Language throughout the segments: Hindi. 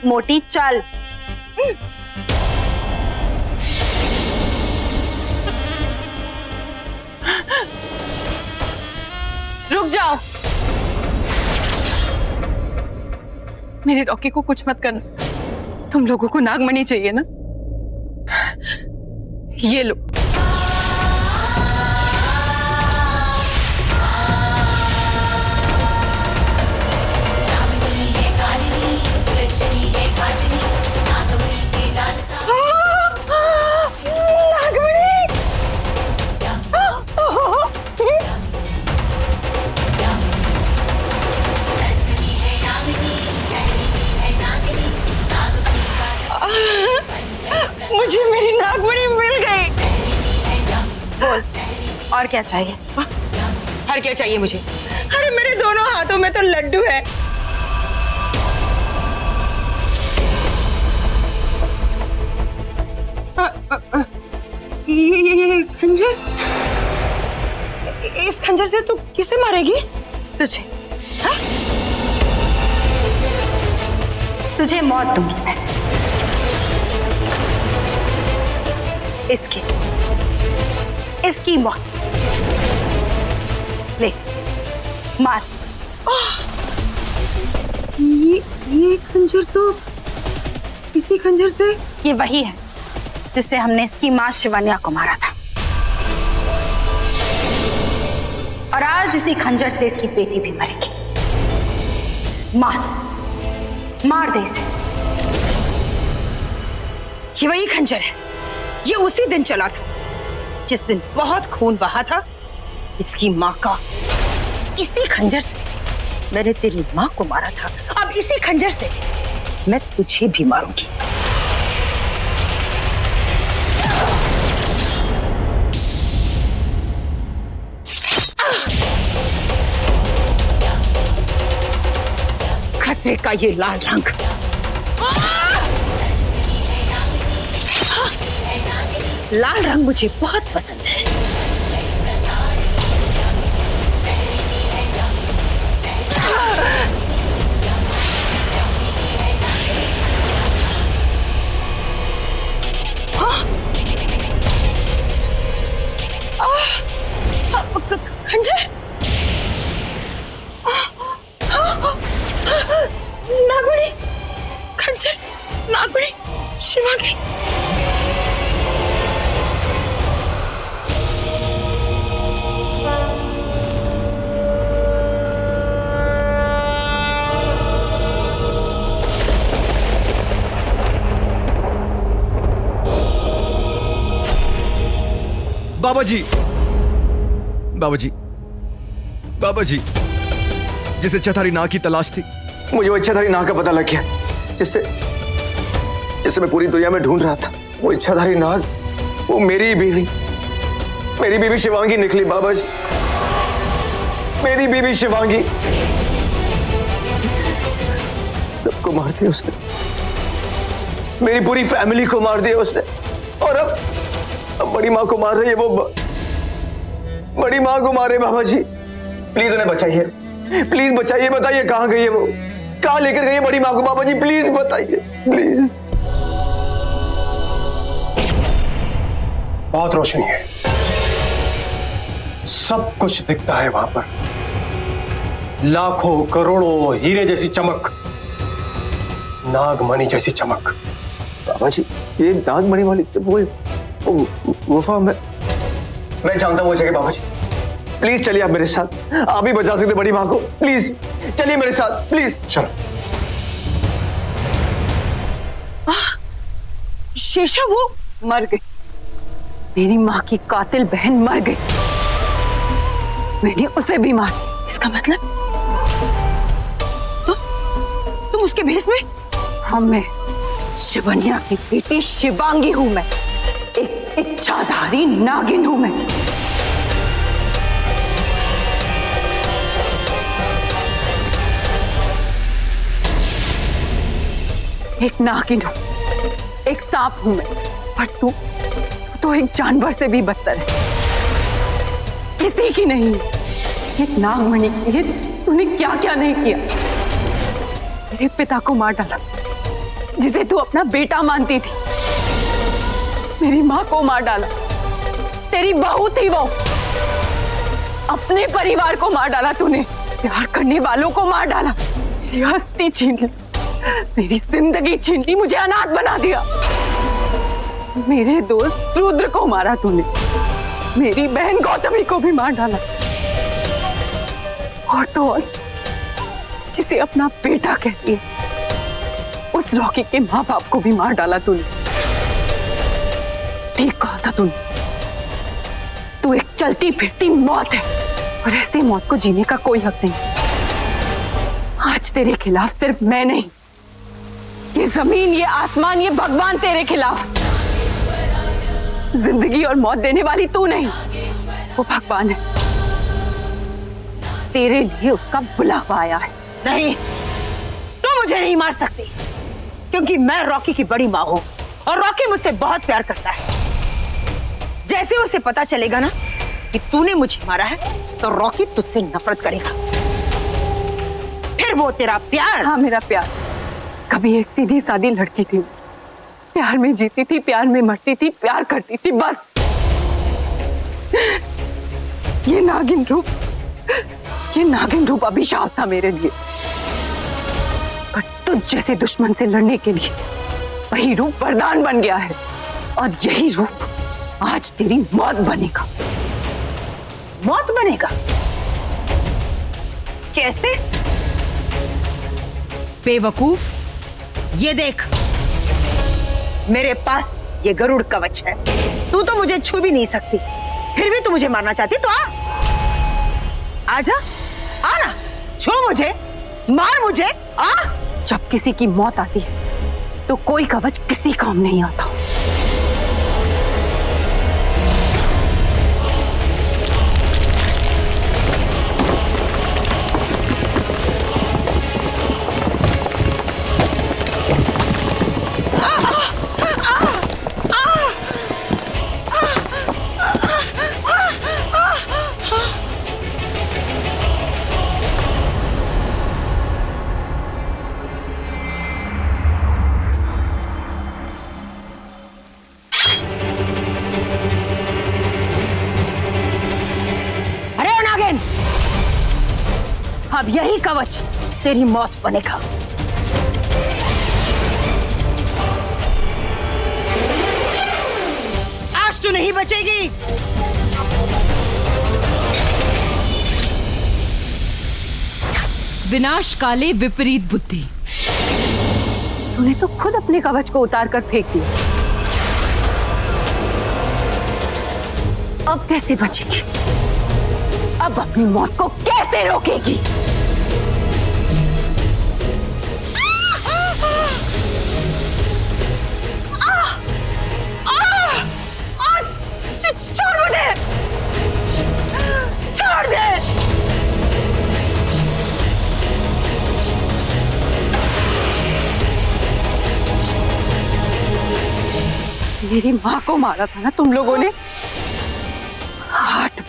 मोटी चल। रुक जाओ, मेरे रॉकी को कुछ मत करना। तुम लोगों को नागमणि चाहिए ना, ये लो। मुझे मेरी नागमणि मिल गई। बोल, और क्या चाहिए? और क्या चाहिए मुझे? अरे मेरे दोनों हाथों में तो लड्डू है। ये खंजर, इस खंजर से तू किसे मारेगी? तुझे। हा? तुझे मौत दूंगी मैं। इसकी मौत। ले, मार। ये खंजर तो इसी खंजर से। ये वही है जिससे हमने इसकी मां शिवन्या को मारा था, और आज इसी खंजर से इसकी बेटी भी मरेगी। मार दे इसे। ये वही खंजर है, ये उसी दिन चला था जिस दिन बहुत खून बहा था इसकी मां का। इसी खंजर से मैंने तेरी मां को मारा था, अब इसी खंजर से मैं तुझे भी मारूंगी। खतरे का ये लाल रंग लाल रंग मुझे बहुत पसंद है। खंजर, नागमणि, खंजर, नागमणि, शिवांगी। बाबा जी, बाबा जी, बाबा जी, जिस इच्छाधारी नाग की तलाश थी, मुझे वो इच्छाधारी नाग का पता लग गया, जिससे मैं पूरी दुनिया में ढूंढ रहा था। वो इच्छाधारी नाग, वो मेरी बीवी शिवांगी निकली। बाबा जी, मेरी बीवी शिवांगी। सबको मार दिया उसने, मेरी पूरी फैमिली को मार दिया उसने, और अब बड़ी माँ को मार रही है। वो बड़ी माँ को मारे। बाबा जी, प्लीज उन्हें बचाइए, प्लीज बचाइए। बताइए कहाँ गई है वो, कहाँ लेकर गई है बड़ी माँ को? बाबा जी प्लीज बताइए, प्लीज। बहुत रोशनी है, सब कुछ दिखता है वहां पर, लाखों करोड़ों हीरे जैसी चमक, नागमणि जैसी चमक। बाबा जी, ये नागमणि वाली वो गुफा मैं जानता हूँ वो जगह। बाबा जी प्लीज चलिए आप मेरे साथ, आप ही बचा सकते बड़ी माँ को। प्लीज चलिए मेरे साथ, प्लीज। चलो। शेषा वो मर गई, मेरी माँ की कातिल बहन मर गई, मैंने उसे भी मारा। इसका मतलब तुम उसके भेष में? हाँ, मैं शिवन्या की बेटी शिवांगी हूं। मैं एक इच्छाधारी नागिन हूं। मैं एक नागिन हूं, एक सांप हूं मैं, पर तू तो एक जानवर से भी बदतर है, किसी की नहीं। ये नागमणि के लिए तूने क्या क्या नहीं किया। मेरे पिता को मार डाला, जिसे तू अपना बेटा मानती थी। मेरी माँ को मार डाला, तेरी बहू थी वो। अपने परिवार को मार डाला तूने, प्यार करने वालों को मार डाला, मेरी हस्ती छीन ली, मेरी जिंदगी छीन ली, मुझे अनाथ बना दिया। मेरे दोस्त रुद्र को मारा तूने, मेरी बहन गौतमी को भी मार डाला, और तो और जिसे अपना बेटा कहती है उस रॉकी के माँ बाप को भी मार डाला तूने। ठीक कहा था तूने, तू एक चलती फिरती मौत है और ऐसी मौत को जीने का कोई हक नहीं। आज तेरे खिलाफ सिर्फ मैं नहीं, ये जमीन, ये आसमान, ये भगवान तेरे खिलाफ। जिंदगी और मौत देने वाली तू नहीं, वो भगवान है। तेरे लिए उसका बुलावा आया है। नहीं, तू मुझे नहीं मार सकती, क्योंकि मैं रॉकी की बड़ी माँ हूं और रॉकी मुझसे बहुत प्यार करता है। जैसे उसे पता चलेगा ना कि तूने मुझे मारा है, तो रॉकी तुझसे नफरत करेगा। फिर वो तेरा प्यार। हाँ, मेरा प्यार। कभी एक सीधी सादी लड़की थी, प्यार में जीती थी, प्यार में मरती थी, प्यार करती थी, बस। ये नागिन रूप अभिशाप था मेरे लिए। पर तुझ जैसे दुश्मन से लड़ने के लिए वही रूप वरदान बन गया है, और यही रूप आज तेरी मौत बनेगा। मौत बनेगा? कैसे? बेवकूफ, ये देख, मेरे पास ये गरुड़ कवच है। तू तो मुझे छू भी नहीं सकती, फिर भी तू मुझे मारना चाहती, तो आजा, आना, छू मुझे, मार मुझे, आ। जब किसी की मौत आती है तो कोई कवच किसी काम नहीं आता। अब यही कवच तेरी मौत बनेगा। आज तू नहीं बचेगी। विनाश काले विपरीत बुद्धि। तूने तो खुद अपने कवच को उतार कर फेंक दिया। अब कैसे बचेगी? अब अपनी मौत को कैसे रोकेगी? छोड़ मुझे, छोड़ दे। मेरी माँ को मारा था ना तुम लोगों ने? 8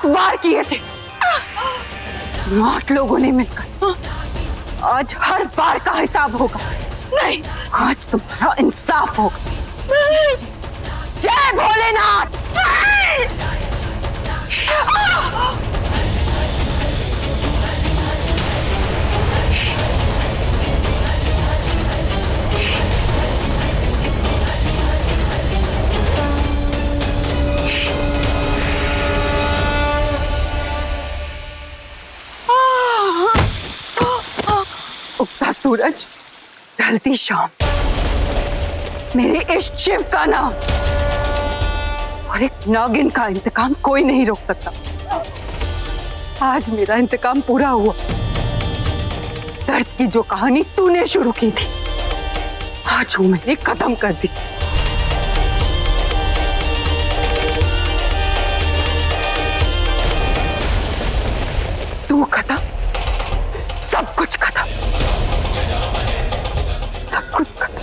बार किए थे। 8 लोगों ने मिलकर। आज हर बार का हिसाब होगा। नहीं, आज तुम्हारा इंसाफ होगा। जय भोलेनाथ। उगता सूरज, ढलती शाम, मेरे इष्ट शिव का नाम और एक नागिन का इंतकाम कोई नहीं रोक सकता। आज मेरा इंतकाम पूरा हुआ। दर्द की जो कहानी तूने शुरू की थी, आज वो मैंने खत्म कर दी। तू खत्म, सब कुछ खत्म, सब कुछ खत्म।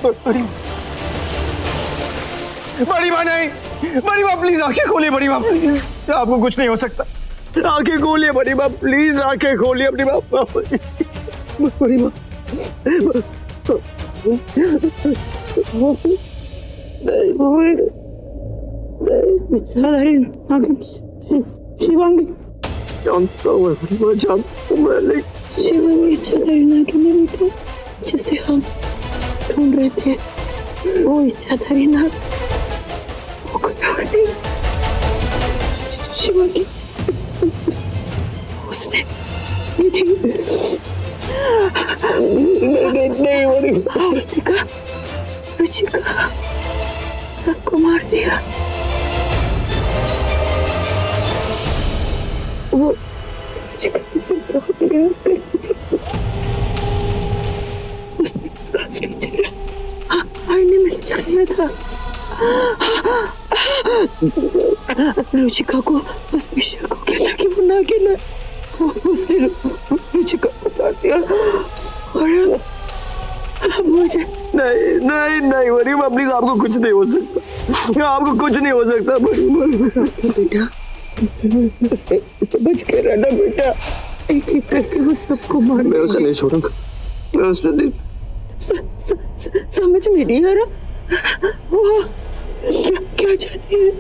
बड़ी माँ नहीं, बड़ी माँ प्लीज आंखें खोलिए, बड़ी माँ प्लीज, आपको कुछ नहीं हो सकता, आंखें खोलिए बड़ी माँ प्लीज, आंखें खोलिए अपनी माँ, बड़ी माँ, शिवांगी, जानता हूँ बड़ी माँ, जानता हूँ मैं, लेकिन शिवांगी इच्छाधारी नागिन है बेटा, जिसे हम ढूंढ रहे थे। वो इच्छाधारी नाग वो कोई और नहीं, शिवांगी, उसने नहीं बड़ी देखा, रुचिका सबको मार दिया। वो रुचिका तुझसे बहुत प्यार करती थी, उसने उसका असली चेहरा आईने में देखना था। रुचिका को बस शक हो गया था कि वो नागिन है, उसने रुचिका को काट दिया और अब मुझे नहीं नहीं नहीं बड़ी माँ प्लीज, आपको कुछ नहीं हो सकता, आपको कुछ नहीं हो सकता बड़ी माँ। बेटा उसे बच के रहना बेटा, एक एक करके वो सबको मार। मैं उसे नहीं छोड़ूंगा, मैं उसे नहीं। समझ में नहीं आ रहा वो क्या क्या चाहती है,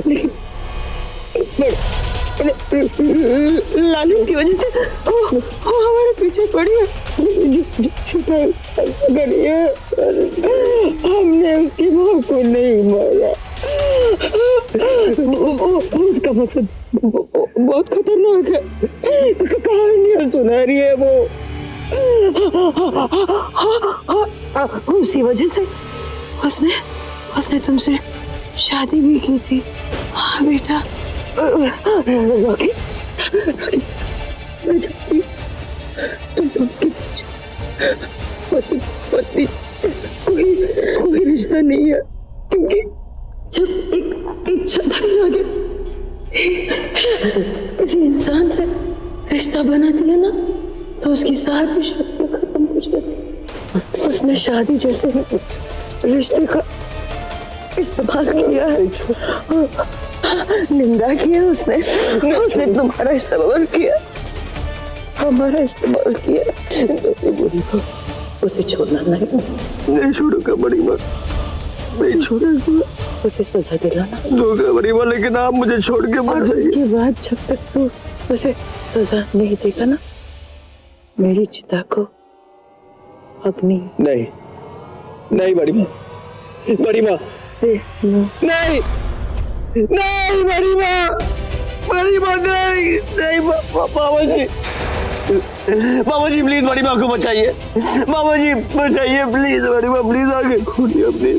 लेकिन लालच की वजह से वो हमारे पीछे पड़ी है। हमने उसकी माँ को नहीं मारा, उसका मकसद बहुत खतरनाक है, कहानियां सुना रही है वो, उसी वजह से उसने तुमसे शादी भी की थी। हाँ बेटा, रॉकी, मैं जानती तुम के पति पत्नी जैसा कोई रिश्ता नहीं है, क्योंकि जब एक इच्छाधारी नागिन किसी इंसान से रिश्ता बनाती है ना, तो उसकी सारी शक्तियां खत्म हो जाती। उसने शादी जैसे रिश्ते का इस्तेमाल किया है, निंदा किया उसने तुम्हारा इस्तेमाल किया, हमारा इस्तेमाल किया। उसे छोड़ना नहीं छोड़ूंगा बड़ी माँ, नहीं छोड़ूंगा, उसे सजा दिलाना दूंगा बड़ी माँ, लेकिन आप मुझे छोड़ के मत जाइए। उसके बाद जब तक तू उसे सजा नहीं देगा ना, मेरी चिता को अग्नि नहीं नहीं बड़ी माँ, बड़ी माँ नहीं नहीं बड़ी माँ, बड़ी माँ नहीं नहीं, बाबा जी प्लीज बड़ी माँ को बचाइए, बाबा जी बचाइए प्लीज, बड़ी माँ प्लीज आगे खोलिए अपनी।